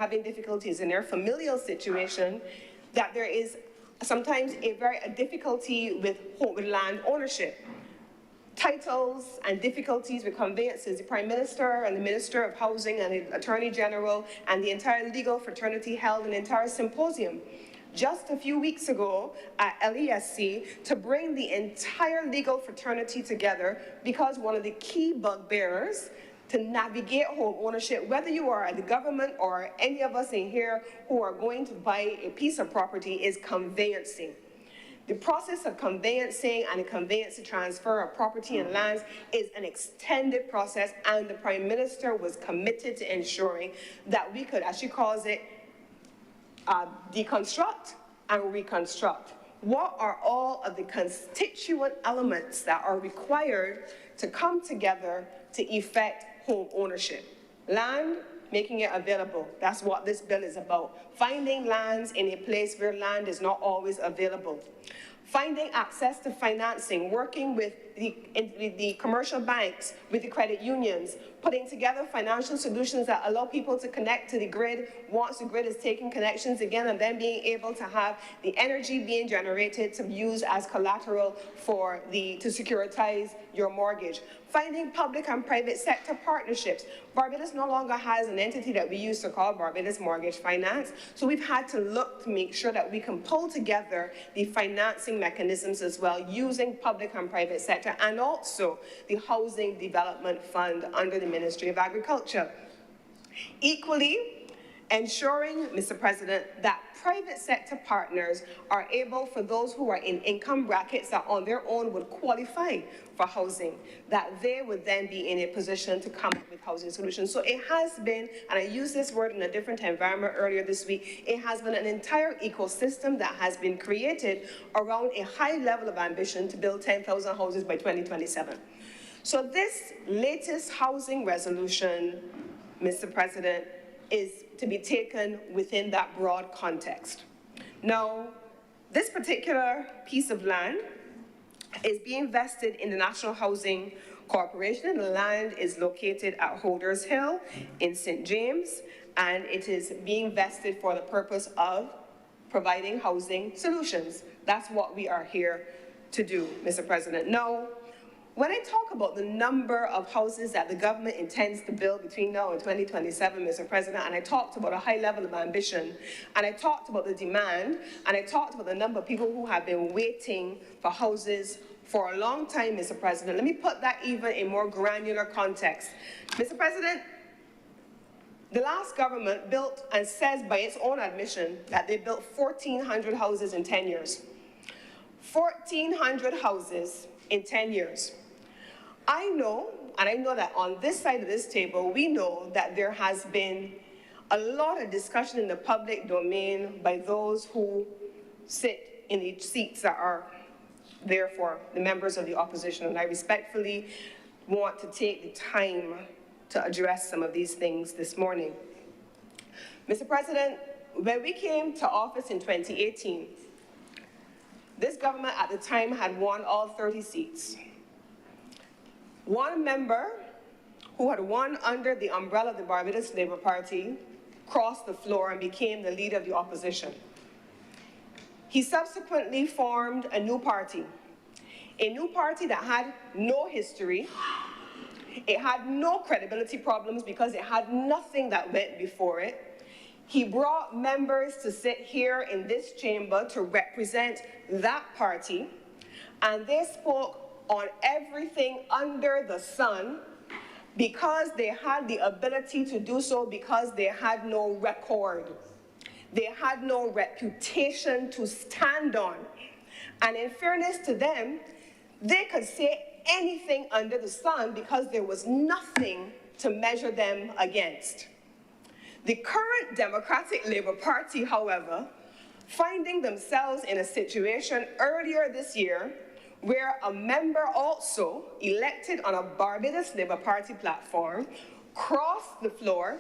having difficulties in their familial situation, that there is sometimes a difficulty with land ownership. Titles and difficulties with conveyances. The Prime Minister and the Minister of Housing and the Attorney General and the entire legal fraternity held an entire symposium just a few weeks ago at LESC to bring the entire legal fraternity together, because one of the key bugbearers to navigate home ownership, whether you are at the government or any of us in here who are going to buy a piece of property, is conveyancing. The process of conveyancing and the conveyance to transfer of property and lands is an extended process, and the Prime Minister was committed to ensuring that we could, as she calls it, deconstruct and reconstruct. What are all of the constituent elements that are required to come together to effect home ownership? Land, making it available. That's what this bill is about. Finding lands in a place where land is not always available. Finding access to financing, working with the commercial banks, with the credit unions, putting together financial solutions that allow people to connect to the grid once the grid is taking connections again, and then being able to have the energy being generated to use as collateral to securitize your mortgage. Finding public and private sector partnerships. Barbados no longer has an entity that we used to call Barbados Mortgage Finance, so we've had to look to make sure that we can pull together the financing mechanisms as well, using public and private sector, and also the Housing Development Fund under the Ministry of Agriculture. Equally, ensuring, Mr. President, that private sector partners are able, for those who are in income brackets that on their own would qualify for housing, that they would then be in a position to come up with housing solutions. So it has been, and I used this word in a different environment earlier this week, it has been an entire ecosystem that has been created around a high level of ambition to build 10,000 houses by 2027. So this latest housing resolution, Mr. President, is to be taken within that broad context. Now, this particular piece of land is being vested in the National Housing Corporation. The land is located at Holders Hill in St. James, and it is being vested for the purpose of providing housing solutions. That's what we are here to do, Mr. President. Now, when I talk about the number of houses that the government intends to build between now and 2027, Mr. President, and I talked about a high level of ambition, and I talked about the demand, and I talked about the number of people who have been waiting for houses for a long time, Mr. President, let me put that even in more granular context. Mr. President, the last government built, and says by its own admission, that they built 1,400 houses in 10 years. 1,400 houses in 10 years. I know, and I know that on this side of this table, we know that there has been a lot of discussion in the public domain by those who sit in the seats that are there for the members of the opposition, and I respectfully want to take the time to address some of these things this morning. Mr. President, when we came to office in 2018, this government at the time had won all 30 seats. One member who had won under the umbrella of the Barbados Labour Party crossed the floor and became the leader of the opposition. He subsequently formed a new party that had no history. It had no credibility problems because it had nothing that went before it. He brought members to sit here in this chamber to represent that party, and they spoke on everything under the sun because they had the ability to do so, because they had no record. They had no reputation to stand on. And in fairness to them, they could say anything under the sun because there was nothing to measure them against. The current Democratic Labour Party, however, finding themselves in a situation earlier this year where a member also elected on a Barbados Labour Party platform crossed the floor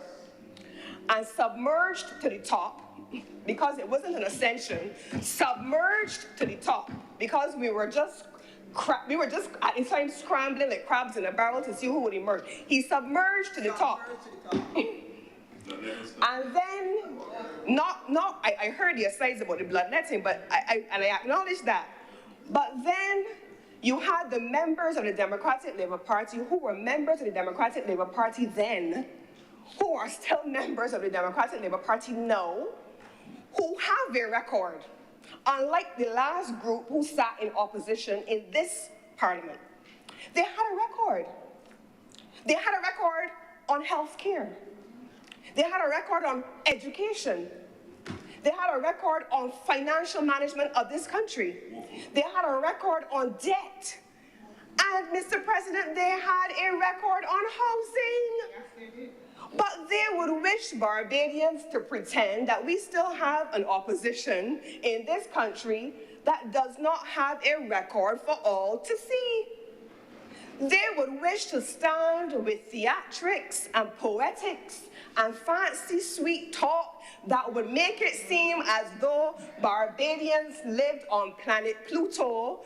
and submerged to the top, because it wasn't an ascension, submerged to the top because we were just at the time scrambling like crabs in a barrel to see who would emerge. He submerged to the top. And then, I heard your sides about the bloodletting, but I acknowledge that. But then you had the members of the Democratic Labour Party who were members of the Democratic Labour Party then, who are still members of the Democratic Labour Party now, who have a record, unlike the last group who sat in opposition in this parliament. They had a record. They had a record on health care. They had a record on education. They had a record on financial management of this country. They had a record on debt. And, Mr. President, they had a record on housing. Yes, they did. But they would wish Barbadians to pretend that we still have an opposition in this country that does not have a record for all to see. They would wish to stand with theatrics and poetics and fancy sweet talk that would make it seem as though Barbadians lived on planet Pluto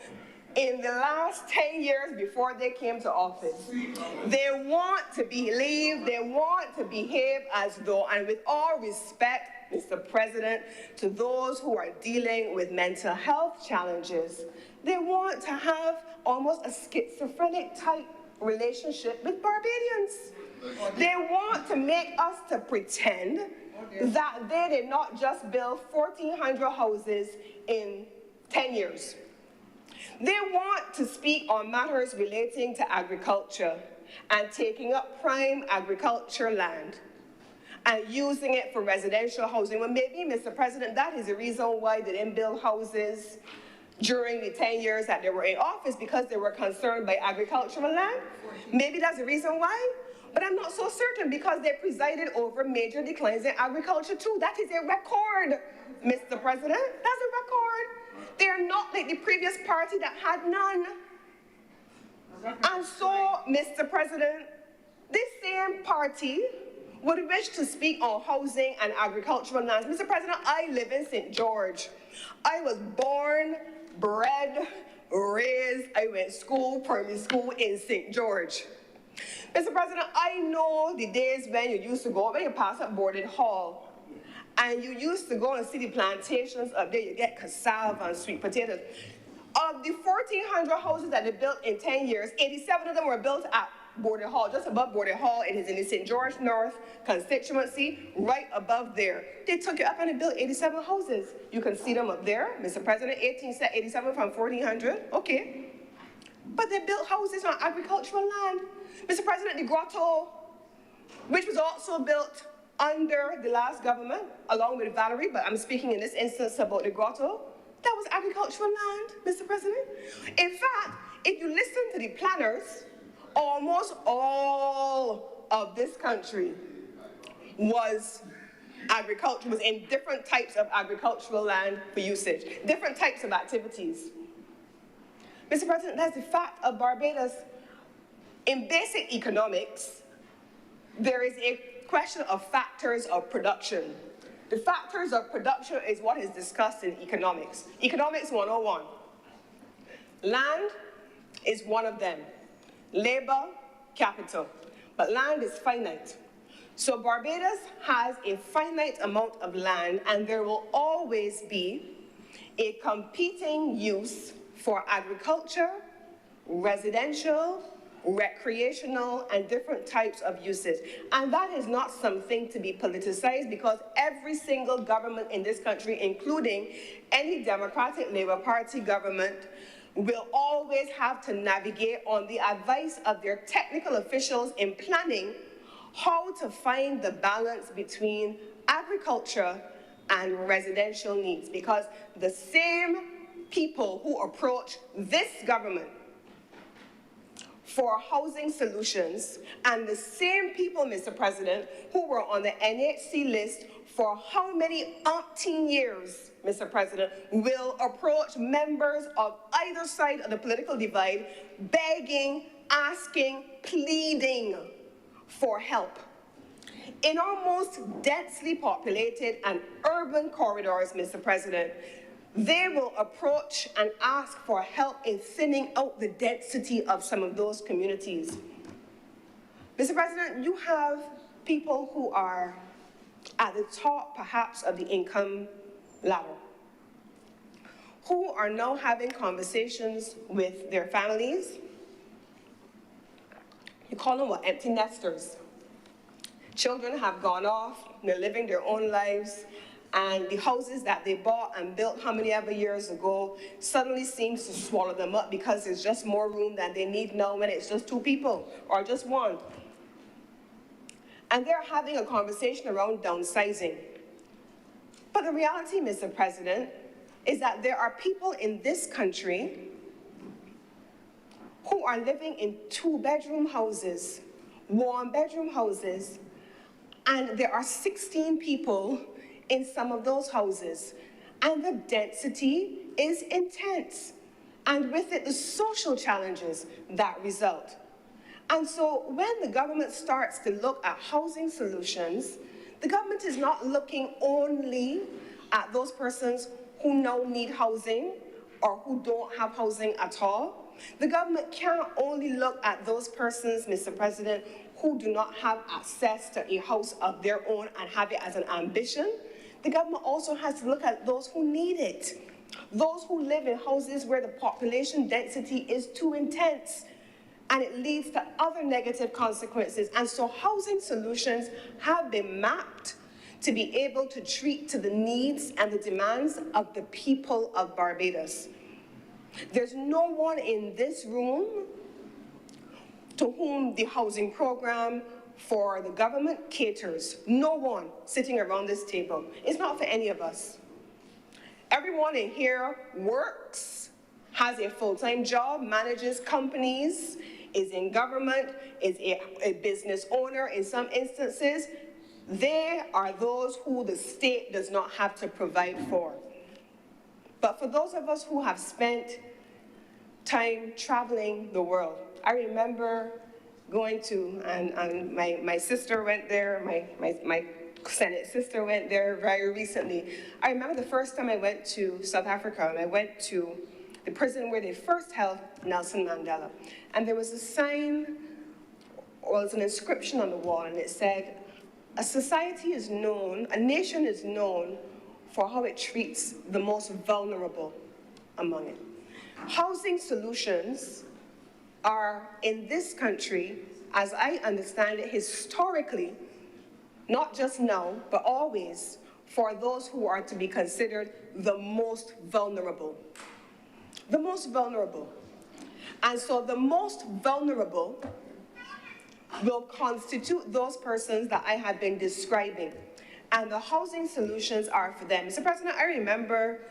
in the last 10 years before they came to office. They want to believe, they want to behave as though, and with all respect, Mr. President, to those who are dealing with mental health challenges, they want to have almost a schizophrenic type relationship with Barbadians. They want to make us to pretend that they did not just build 1,400 houses in 10 years. They want to speak on matters relating to agriculture and taking up prime agriculture land and using it for residential housing. Well, maybe, Mr. President, that is the reason why they didn't build houses during the 10 years that they were in office, because they were concerned by agricultural land. Maybe that's the reason why. But I'm not so certain, because they presided over major declines in agriculture too. That is a record, Mr. President. That's a record. They are not like the previous party that had none. And so, Mr. President, this same party would wish to speak on housing and agricultural lands. Mr. President, I live in St. George. I was born, bred, raised, I went school, primary school in St. George. Mr. President, I know the days when you used to go, when you pass up Borden Hall, and you used to go and see the plantations up there. You get cassava and sweet potatoes. Of the 1,400 houses that they built in 10 years, 87 of them were built at Borden Hall, just above Borden Hall. It is in the St. George North constituency, right above there. They took it up and they built 87 houses. You can see them up there, Mr. President, 1887 from 1,400, okay. But they built houses on agricultural land. Mr. President, the grotto, which was also built under the last government, along with Valerie, but I'm speaking in this instance about the grotto, that was agricultural land, Mr. President. In fact, if you listen to the planners, almost all of this country was agriculture, was in different types of agricultural land for usage, different types of activities. Mr. President, that's the fact of Barbados. In basic economics, there is a question of factors of production. The factors of production is what is discussed in economics. Economics 101. Land is one of them. Labor, capital. But land is finite. So Barbados has a finite amount of land, and there will always be a competing use for agriculture, residential, recreational, and different types of uses. And that is not something to be politicized, because every single government in this country, including any Democratic Labour Party government, will always have to navigate on the advice of their technical officials in planning how to find the balance between agriculture and residential needs. Because the same people who approach this government for housing solutions, and the same people, Mr. President, who were on the NHC list for how many umpteen years, Mr. President, will approach members of either side of the political divide, begging, asking, pleading for help. In our most densely populated and urban corridors, Mr. President, they will approach and ask for help in thinning out the density of some of those communities. Mr. President, you have people who are at the top, perhaps, of the income ladder, who are now having conversations with their families. You call them what? Empty nesters. Children have gone off, they're living their own lives, and the houses that they bought and built how many ever years ago suddenly seems to swallow them up because there's just more room than they need now when it's just 2 people or just 1. And they're having a conversation around downsizing. But the reality, Mr. President, is that there are people in this country who are living in 2-bedroom houses, 1-bedroom houses, and there are 16 people in some of those houses, and the density is intense, and with it the social challenges that result. And so when the government starts to look at housing solutions, the government is not looking only at those persons who now need housing or who don't have housing at all. The government can't only look at those persons, Mr. President, who do not have access to a house of their own and have it as an ambition. The government also has to look at those who need it, those who live in houses where the population density is too intense, and it leads to other negative consequences. And so housing solutions have been mapped to be able to treat to the needs and the demands of the people of Barbados. There's no one in this room to whom the housing program for the government caters. No one sitting around this table. It's not for any of us. Everyone in here works, has a full-time job, manages companies, is in government, is a business owner in some instances. They are those who the state does not have to provide for. But for those of us who have spent time traveling the world, I remember going to, and my sister went there, my Senate sister went there very recently. I remember the first time I went to South Africa, and I went to the prison where they first held Nelson Mandela. And there was a sign, or it was an inscription on the wall, and it said, a society is known, a nation is known for how it treats the most vulnerable among it. Housing solutions are, in this country, as I understand it, historically, not just now, but always, for those who are to be considered the most vulnerable. The most vulnerable. And so the most vulnerable will constitute those persons that I have been describing. And the housing solutions are for them. Mr. President, I remember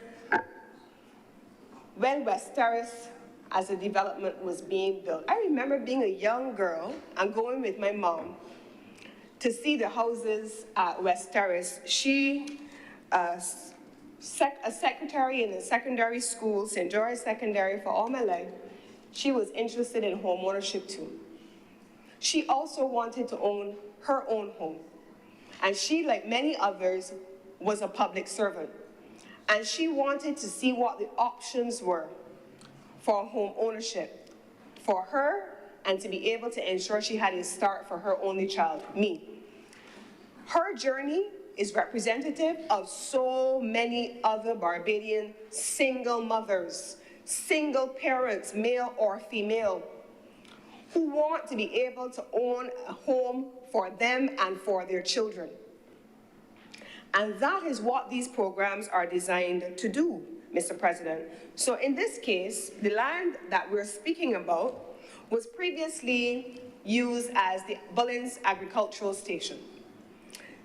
when West Terrace as a development was being built. I remember being a young girl and going with my mom to see the houses at West Terrace. She, a secretary in a secondary school, St. George Secondary, for all my life, she was interested in home ownership too. She also wanted to own her own home. And she, like many others, was a public servant. And she wanted to see what the options were for home ownership for her and to be able to ensure she had a start for her only child, me. Her journey is representative of so many other Barbadian single mothers, single parents, male or female, who want to be able to own a home for them and for their children. And that is what these programs are designed to do, Mr. President. So in this case, the land that we're speaking about was previously used as the Bullens Agricultural Station.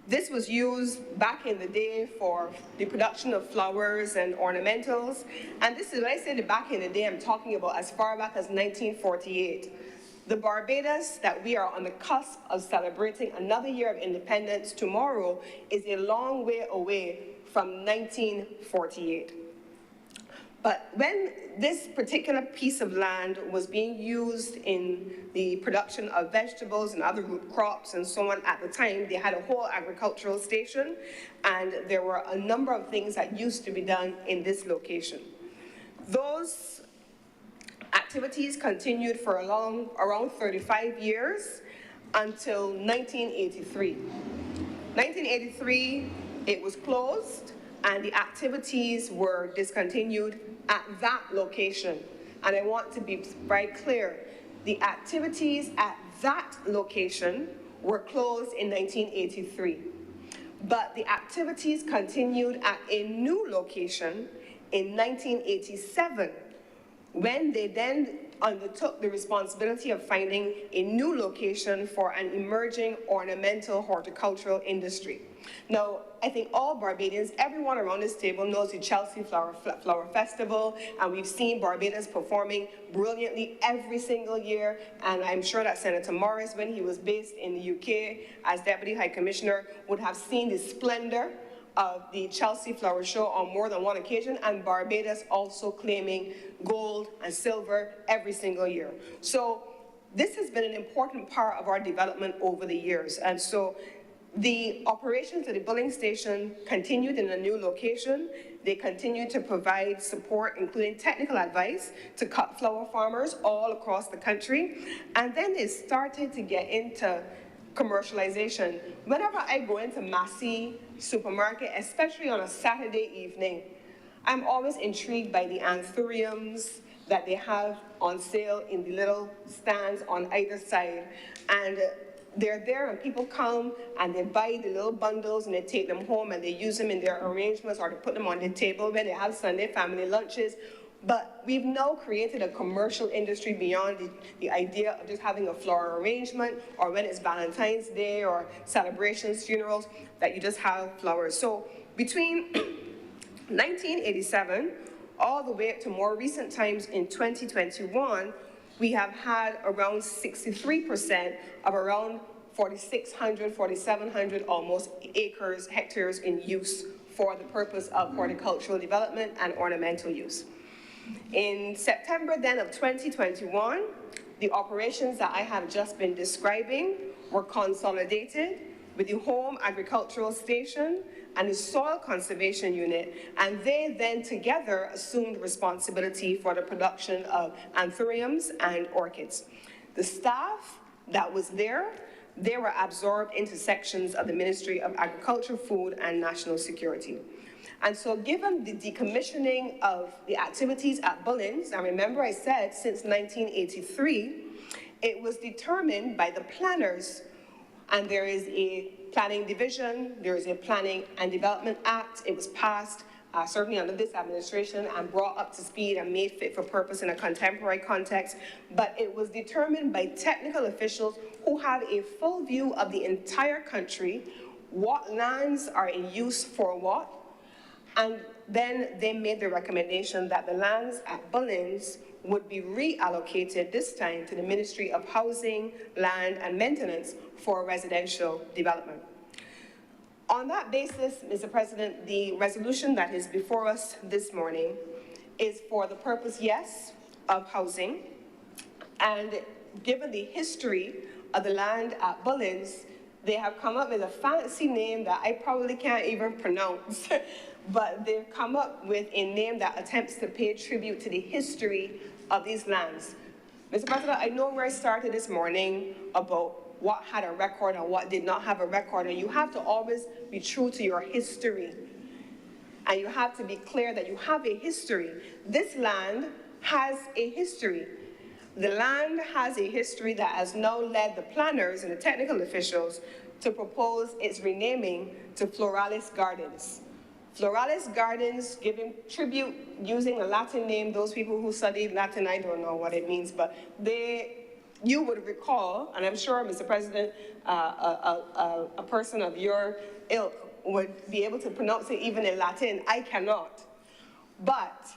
This was used back in the day for the production of flowers and ornamentals. And this is, when I say the back in the day, I'm talking about as far back as 1948. The Barbados that we are on the cusp of celebrating another year of independence tomorrow is a long way away from 1948. But when this particular piece of land was being used in the production of vegetables and other root crops and so on at the time, they had a whole agricultural station, and there were a number of things that used to be done in this location. Those activities continued for around 35 years until 1983. 1983, it was closed and the activities were discontinued at that location. And I want to be very clear, the activities at that location were closed in 1983. But the activities continued at a new location in 1987, when they then undertook the responsibility of finding a new location for an emerging ornamental horticultural industry. Now, I think all Barbadians, everyone around this table knows the Chelsea Flower Festival, and we've seen Barbados performing brilliantly every single year, and I'm sure that Senator Morris, when he was based in the UK as Deputy High Commissioner, would have seen the splendor of the Chelsea Flower Show on more than one occasion, and Barbados also claiming gold and silver every single year. So this has been an important part of our development over the years. And so the operations at the Bulling Station continued in a new location. They continued to provide support, including technical advice, to cut flower farmers all across the country. And then they started to get into commercialization. Whenever I go into Massey supermarket, especially on a Saturday evening, I'm always intrigued by the anthuriums that they have on sale in the little stands on either side. And they're there and people come and they buy the little bundles and they take them home and they use them in their arrangements or to put them on the table when they have Sunday family lunches. But we've now created a commercial industry beyond the idea of just having a floral arrangement, or when it's Valentine's Day or celebrations, funerals, that you just have flowers. So between 1987 all the way up to more recent times in 2021, we have had around 63% of around 4,600, 4,700 almost hectares in use for the purpose of horticultural development and ornamental use. In September then of 2021, the operations that I have just been describing were consolidated with the Home Agricultural Station and the Soil Conservation Unit, and they then together assumed responsibility for the production of anthuriums and orchids. The staff that was there, they were absorbed into sections of the Ministry of Agriculture, Food and National Security. And so given the decommissioning of the activities at Bullins, and remember I said since 1983, it was determined by the planners, and there is a planning division, there is a Planning and Development Act. It was passed certainly under this administration and brought up to speed and made fit for purpose in a contemporary context, but it was determined by technical officials who have a full view of the entire country, what lands are in use for what, and then they made the recommendation that the lands at Bullins would be reallocated this time to the Ministry of Housing, Land and Maintenance for residential development. On that basis, Mr. President, the resolution that is before us this morning is for the purpose, yes, of housing, and given the history of the land at Bullins, they have come up with a fancy name that I probably can't even pronounce, but they've come up with a name that attempts to pay tribute to the history of these lands. Mr. President, I know where I started this morning about what had a record and what did not have a record, and you have to always be true to your history. And you have to be clear that you have a history. This land has a history. The land has a history that has now led the planners and the technical officials to propose its renaming to Floralis Gardens. Floralis Gardens, giving tribute using a Latin name. Those people who studied Latin, I don't know what it means, but you would recall, and I'm sure, Mr. President, a person of your ilk would be able to pronounce it even in Latin. I cannot. But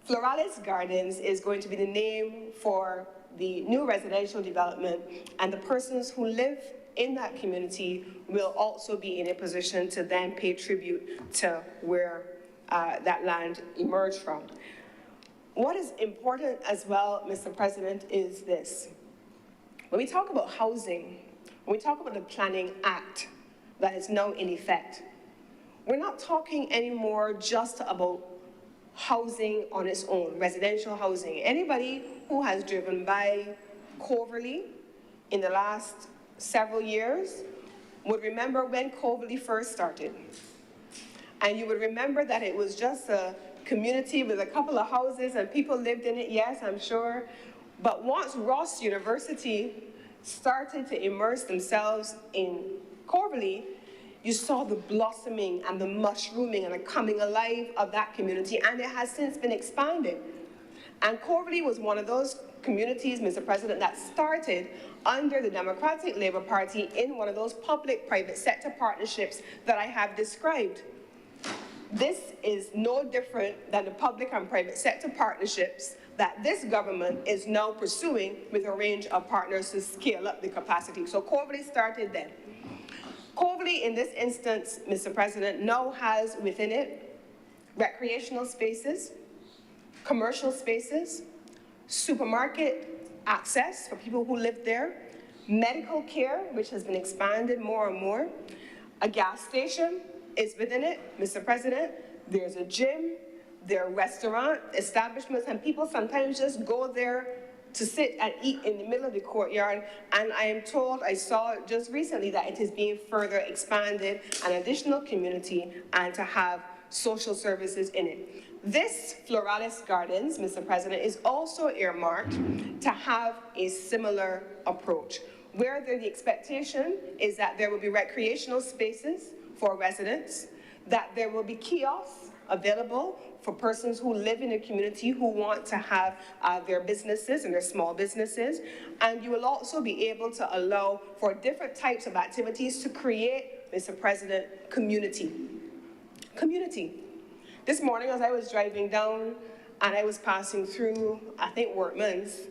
Floralis Gardens is going to be the name for the new residential development, and the persons who live in that community will also be in a position to then pay tribute to where that land emerged from. What is important as well, Mr. President, is this. When we talk about housing, when we talk about the Planning Act that is now in effect, we're not talking anymore just about housing on its own, residential housing. Anybody who has driven by Coverley in the last several years would remember when Coverley first started. And you would remember that it was just a community with a couple of houses and people lived in it, yes, I'm sure. But once Ross University started to immerse themselves in Coverley, you saw the blossoming and the mushrooming and the coming alive of that community, and it has since been expanded. And Coverley was one of those communities, Mr. President, that started under the Democratic Labour Party in one of those public-private sector partnerships that I have described. This is no different than the public and private sector partnerships that this government is now pursuing with a range of partners to scale up the capacity. So Coverley started then. Coverley, in this instance, Mr. President, now has within it recreational spaces, commercial spaces, supermarket access for people who live there, medical care, which has been expanded more and more, a gas station is within it, Mr. President, there's a gym, there are restaurant establishments, and people sometimes just go there to sit and eat in the middle of the courtyard, and I am told, I saw just recently that it is being further expanded, an additional community, and to have social services in it. This Floralis Gardens, Mr. President, is also earmarked to have a similar approach, where the expectation is that there will be recreational spaces for residents, that there will be kiosks available for persons who live in a community who want to have their businesses and their small businesses. And you will also be able to allow for different types of activities to create, Mr. President, community. Community. This morning as I was driving down and I was passing through, I think, Workman's,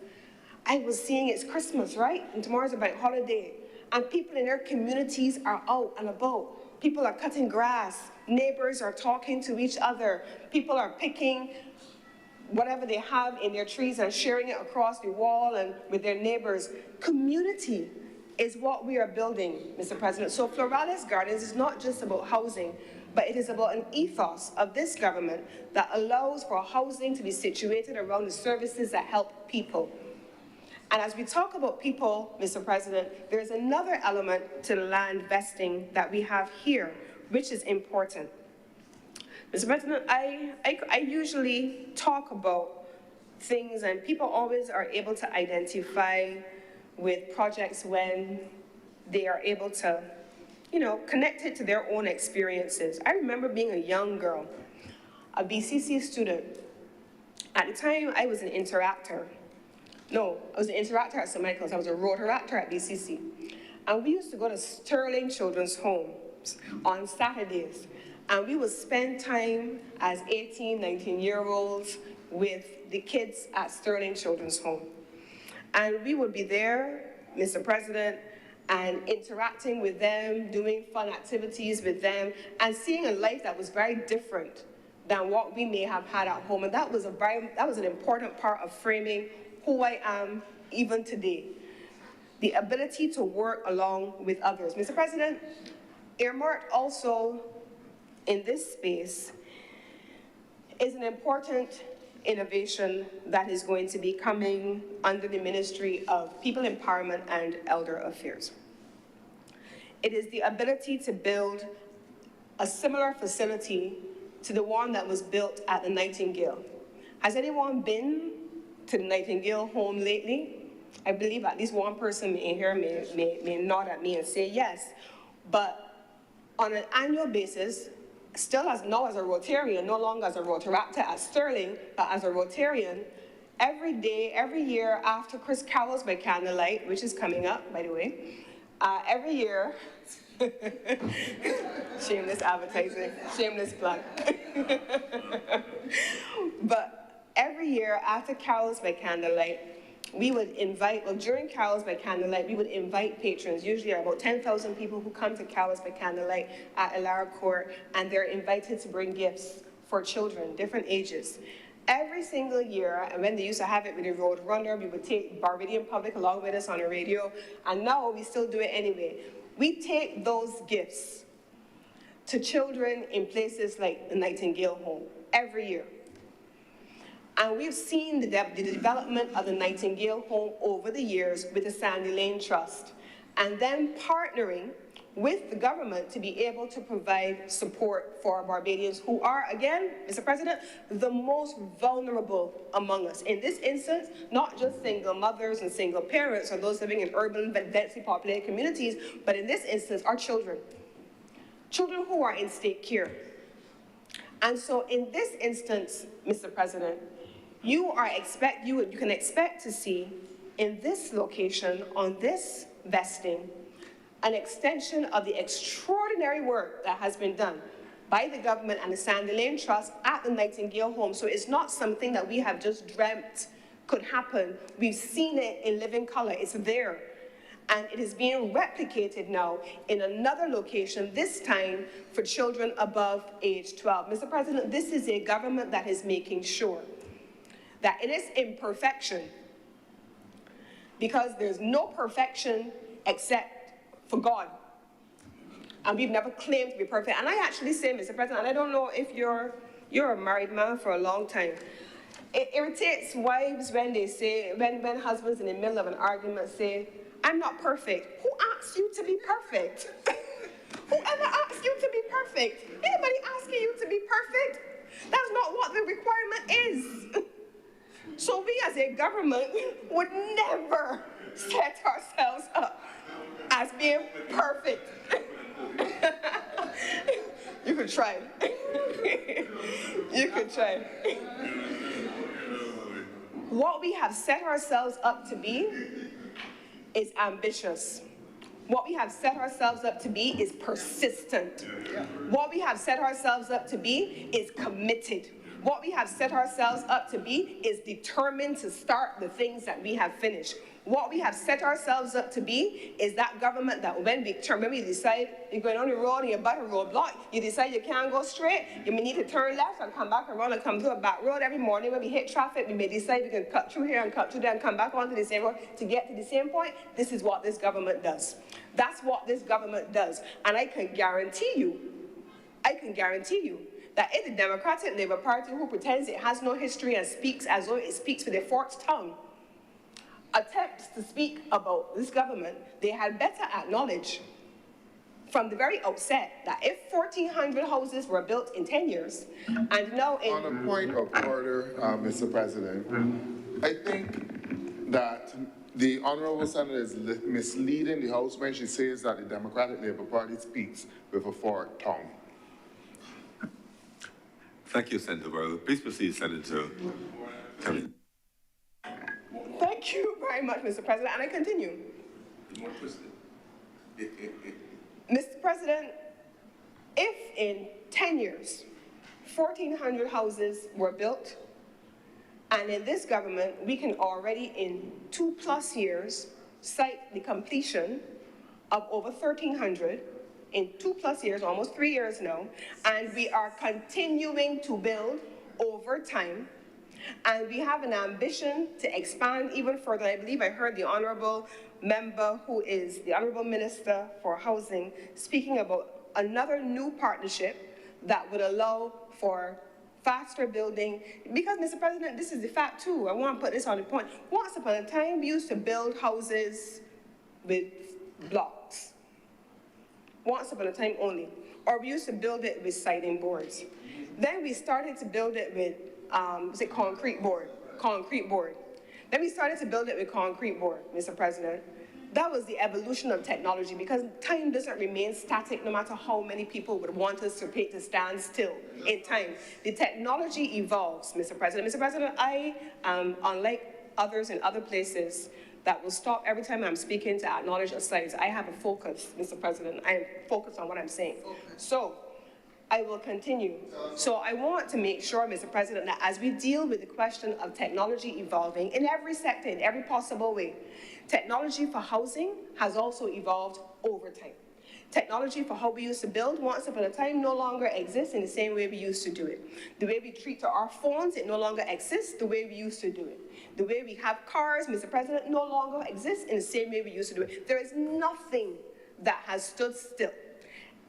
I was seeing it's Christmas, right? And tomorrow's a bank holiday. And people in their communities are out and about. People are cutting grass. Neighbors are talking to each other. People are picking whatever they have in their trees and sharing it across the wall and with their neighbors. Community is what we are building, Mr. President. So Floralis Gardens is not just about housing, but it is about an ethos of this government that allows for housing to be situated around the services that help people. And as we talk about people, Mr. President, there's another element to the land vesting that we have here, which is important. Mr. President, I usually talk about things, and people always are able to identify with projects when they are able to, connect it to their own experiences. I remember being a young girl, a BCC student. At the time, I was an interactor. No, I was an interactor at St. Michael's. I was a rotaractor at BCC. And we used to go to Sterling Children's Homes on Saturdays. And we would spend time as 18, 19-year-olds with the kids at Sterling Children's Home. And we would be there, Mr. President, and interacting with them, doing fun activities with them, and seeing a life that was very different than what we may have had at home. And that was an important part of framing who I am even today. The ability to work along with others. Mr. President, earmarked also in this space is an important innovation that is going to be coming under the Ministry of People Empowerment and Elder Affairs. It is the ability to build a similar facility to the one that was built at the Nightingale. Has anyone been to the Nightingale home lately? I believe at least one person in here may nod at me and say yes. But on an annual basis, still now as a Rotarian, no longer as a Rotaractor at Sterling, but as a Rotarian, every day, every year after Chris Carols by Candlelight, which is coming up, by the way, every year, shameless advertising, shameless plug. But every year after Carols by Candlelight, we would invite, during Carols by Candlelight, we would invite patrons. Usually there are about 10,000 people who come to Carols by Candlelight at Elara Court, and they're invited to bring gifts for children, different ages. Every single year, and when they used to have it with the Road Runner, we would take Barbadian Public along with us on the radio, and now we still do it anyway. We take those gifts to children in places like the Nightingale Home every year. And we've seen the development of the Nightingale Home over the years with the Sandy Lane Trust, and then partnering with the government to be able to provide support for Barbadians who are, again, Mr. President, the most vulnerable among us. In this instance, not just single mothers and single parents or those living in urban, densely populated communities, but in this instance, our children. Children who are in state care. And so in this instance, Mr. President, you can expect to see in this location, on this vesting, an extension of the extraordinary work that has been done by the government and the Sandy Lane Trust at the Nightingale Home. So it's not something that we have just dreamt could happen. We've seen it in living color. It's there. And it is being replicated now in another location, this time for children above age 12. Mr. President, this is a government that is making sure that in its imperfection, because there's no perfection except for God. And we've never claimed to be perfect. And I actually say, Mr. President, and I don't know if you're a married man for a long time, it irritates wives when they say, when husbands in the middle of an argument say, I'm not perfect. Who asks you to be perfect? Whoever asks you to be perfect? Anybody asking you to be perfect? That's not what the requirement is. So we as a government would never set ourselves up as being perfect. You could try. You could try. What we have set ourselves up to be is ambitious. What we have set ourselves up to be is persistent. What we have set ourselves up to be is committed. What we have set ourselves up to be is determined to start the things that we have finished. What we have set ourselves up to be is that government that when we decide you're going on the road and you're about a roadblock, you decide you can't go straight, you may need to turn left and come back around and come to a back road every morning. When we hit traffic, we may decide we can cut through here and cut through there and come back onto the same road to get to the same point. This is what this government does. That's what this government does. And I can guarantee you that if the Democratic Labour Party, who pretends it has no history and speaks as though it speaks with a forked tongue, attempts to speak about this government, they had better acknowledge from the very outset that if 1,400 houses were built in 10 years, and now in... On a point of order, Mr. President, I think that the Honourable Senator is misleading the House when she says that the Democratic Labour Party speaks with a forked tongue. Thank you, Senator Barrow. Please proceed, Senator Kelly. Thank you very much, Mr. President, and I continue. Mr. President, if in 10 years, 1,400 houses were built, and in this government, we can already in 2+ years cite the completion of over 1,300 in 2+ years, almost 3 years now, and we are continuing to build over time. And we have an ambition to expand even further. I believe I heard the honourable member, who is the Honourable Minister for Housing, speaking about another new partnership that would allow for faster building. Because, Mr. President, this is the fact too. I want to put this on the point. Once upon a time, we used to build houses with blocks. Once upon a time only. Or we used to build it with siding boards. Then we started to build it with concrete board. Then we started to build it with concrete board, Mr. President. That was the evolution of technology, because time doesn't remain static no matter how many people would want us to stand still in time. The technology evolves, Mr. President. Mr. President, I am, unlike others in other places, that will stop every time I'm speaking to acknowledge a site. I have a focus, Mr. President. I am focused on what I'm saying. So, I will continue. So I want to make sure, Mr. President, that as we deal with the question of technology evolving in every sector, in every possible way, technology for housing has also evolved over time. Technology for how we used to build once upon a time no longer exists in the same way we used to do it. The way we treat our phones, it no longer exists the way we used to do it. The way we have cars, Mr. President, no longer exists in the same way we used to do it. There is nothing that has stood still.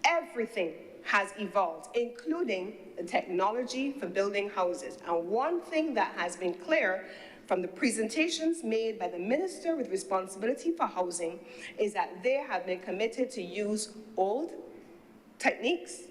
Everything has evolved, including the technology for building houses. And one thing that has been clear from the presentations made by the Minister with responsibility for housing is that they have been committed to use old techniques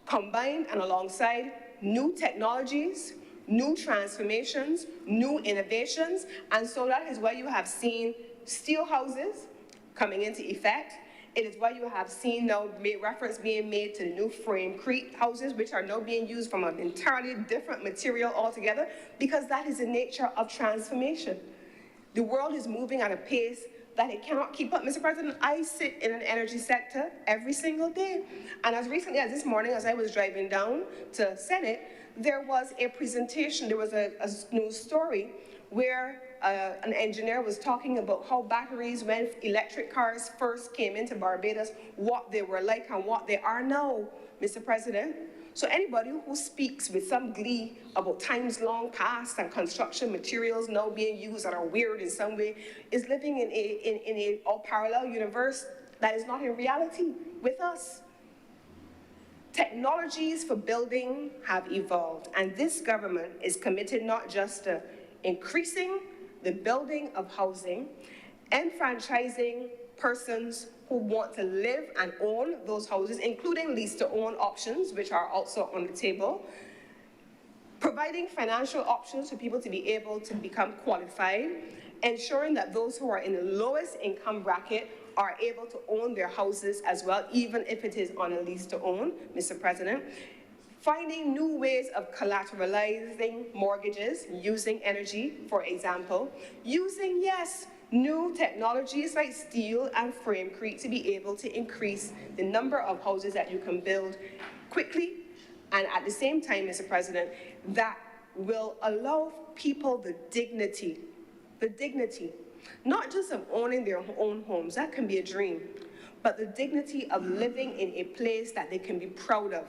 combined and alongside new technologies, new transformations, new innovations, and so that is why you have seen steel houses coming into effect. It is why you have seen now reference being made to the new frame-crete houses, which are now being used from an entirely different material altogether, because that is the nature of transformation. The world is moving at a pace that it cannot keep up. Mr. President, I sit in an energy sector every single day. And as recently as this morning, as I was driving down to Senate, there was a presentation, there was a news story where an engineer was talking about how batteries, when electric cars first came into Barbados, what they were like and what they are now, Mr. President. So anybody who speaks with some glee about times long past and construction materials now being used that are weird in some way is living in a parallel universe that is not in reality with us. Technologies for building have evolved, and this government is committed not just to increasing the building of housing, enfranchising persons who want to live and own those houses, including lease-to-own options, which are also on the table, providing financial options for people to be able to become qualified, ensuring that those who are in the lowest income bracket are able to own their houses as well, even if it is on a lease-to-own, Mr. President. Finding new ways of collateralizing mortgages using energy, for example. Using, yes, new technologies like steel and frame-crete to be able to increase the number of houses that you can build quickly and at the same time, Mr. President, that will allow people the dignity, not just of owning their own homes, that can be a dream, but the dignity of living in a place that they can be proud of.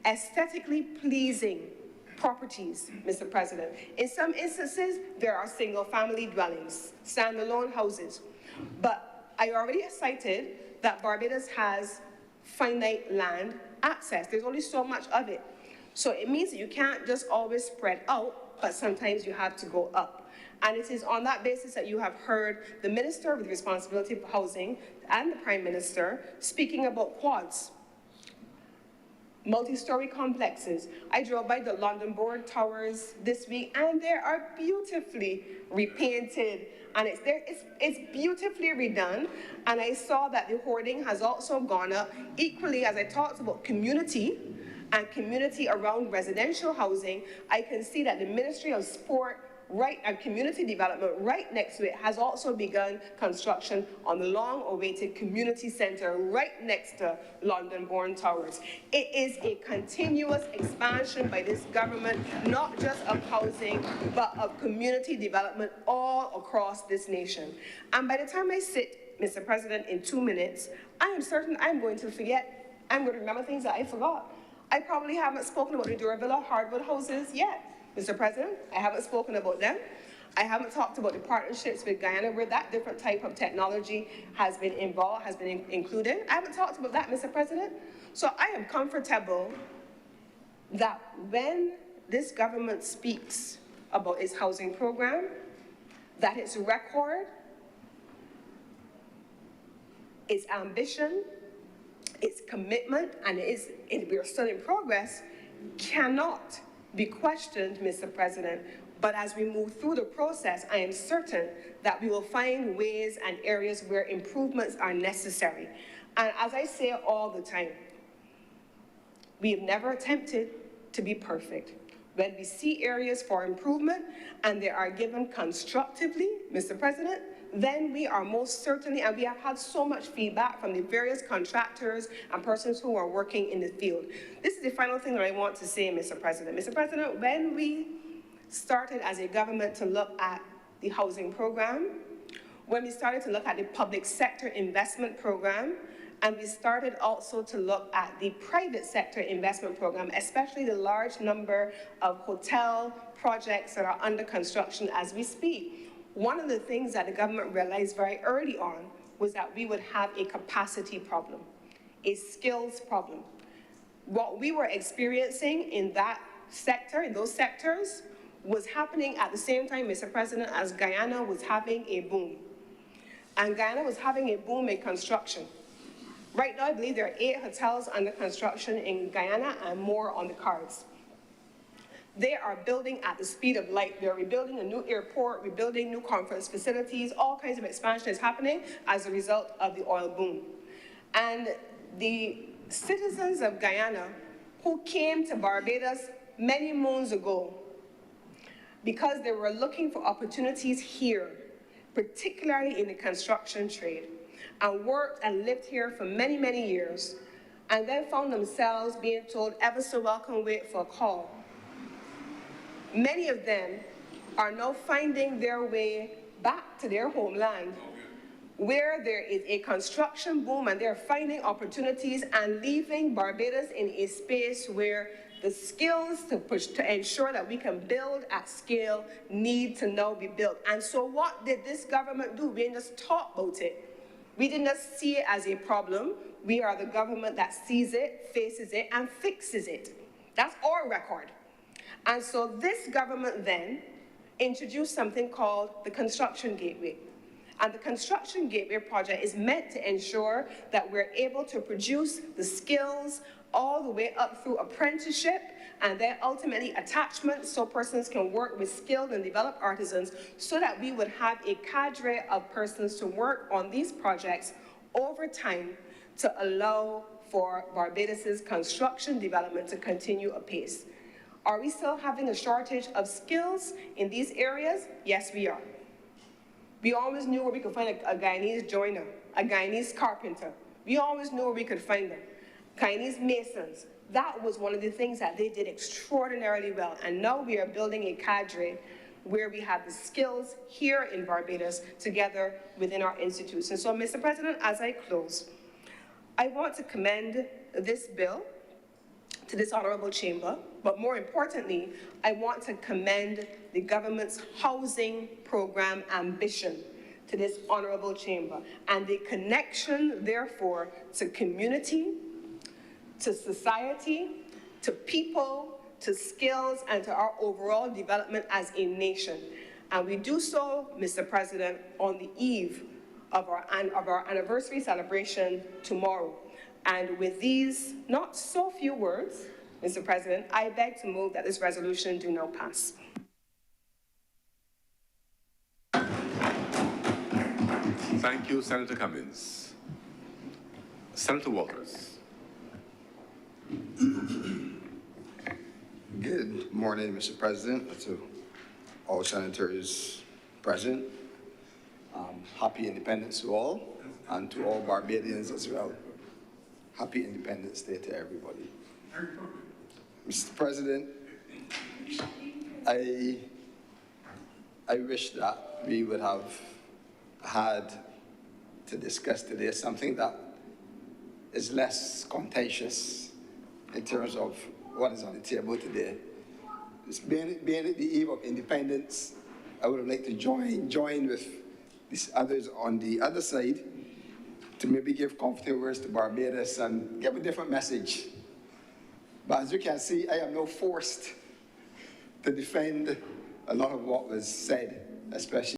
Aesthetically pleasing properties, Mr. President. In some instances, there are single-family dwellings, standalone houses. But I already cited that Barbados has finite land access. There's only so much of it. So it means that you can't just always spread out, but sometimes you have to go up. And it is on that basis that you have heard the Minister with responsibility for housing and the Prime Minister speaking about quads, multi-story complexes. I drove by the London Bourne Towers this week, and they are beautifully repainted, and it's beautifully redone. And I saw that the hoarding has also gone up. Equally, as I talked about community and community around residential housing, I can see that the Ministry of Sport and community development right next to it has also begun construction on the long-awaited community center right next to London Bourne Towers. It is a continuous expansion by this government, not just of housing, but of community development all across this nation. And by the time I sit, Mr. President, in 2 minutes, I am certain I'm going to forget. I'm going to remember things that I forgot. I probably haven't spoken about the Durvilla hardwood houses yet. Mr. President, I haven't spoken about them. I haven't talked about the partnerships with Guyana where that different type of technology has been involved, has been included. I haven't talked about that, Mr. President. So I am comfortable that when this government speaks about its housing program, that its record, its ambition, its commitment, and we are still in progress, cannot be questioned, Mr. President, but as we move through the process, I am certain that we will find ways and areas where improvements are necessary. And as I say all the time, we have never attempted to be perfect. When we see areas for improvement and they are given constructively, Mr. President, then we are most certainly, and we have had so much feedback from the various contractors and persons who are working in the field. This is the final thing that I want to say, Mr. President. Mr. President, when we started as a government to look at the housing program, when we started to look at the public sector investment program, and we started also to look at the private sector investment program, especially the large number of hotel projects that are under construction as we speak. One of the things that the government realized very early on was that we would have a capacity problem, a skills problem. What we were experiencing in that sector, in those sectors, was happening at the same time, Mr. President, as Guyana was having a boom. And Guyana was having a boom in construction. Right now, I believe there are 8 hotels under construction in Guyana and more on the cards. They are building at the speed of light. They're rebuilding a new airport, rebuilding new conference facilities. All kinds of expansion is happening as a result of the oil boom. And the citizens of Guyana who came to Barbados many moons ago because they were looking for opportunities here, particularly in the construction trade, and worked and lived here for many, many years, and then found themselves being told, ever so welcome, wait for a call. Many of them are now finding their way back to their homeland, where there is a construction boom, and they're finding opportunities and leaving Barbados in a space where the skills to ensure that we can build at scale need to now be built. And so what did this government do? We didn't just talk about it. We didn't just see it as a problem. We are the government that sees it, faces it, and fixes it. That's our record. And so this government then introduced something called the Construction Gateway. And the Construction Gateway project is meant to ensure that we're able to produce the skills all the way up through apprenticeship and then ultimately attachment so persons can work with skilled and developed artisans so that we would have a cadre of persons to work on these projects over time to allow for Barbados's construction development to continue apace. Are we still having a shortage of skills in these areas? Yes, we are. We always knew where we could find a Guyanese joiner, a Guyanese carpenter. We always knew where we could find them. Guyanese masons. That was one of the things that they did extraordinarily well. And now we are building a cadre where we have the skills here in Barbados together within our institutes. And so, Mr. President, as I close, I want to commend this bill to this honorable chamber, but more importantly, I want to commend the government's housing program ambition to this honorable chamber and the connection, therefore, to community, to society, to people, to skills, and to our overall development as a nation. And we do so, Mr. President, on the eve of our anniversary celebration tomorrow. And with these not so few words, Mr. President, I beg to move that this resolution do now pass. Thank you, Senator Cummins. Senator Walters. Good morning, Mr. President, to all senators present. Happy Independence to all, and to all Barbadians as well. Happy Independence Day to everybody. Mr. President, I wish that we would have had to discuss today something that is less contentious in terms of what is on the table today. It's being at the eve of independence, I would have liked to join with these others on the other side to maybe give comforting words to Barbados and give a different message. But as you can see, I am now forced to defend a lot of what was said, especially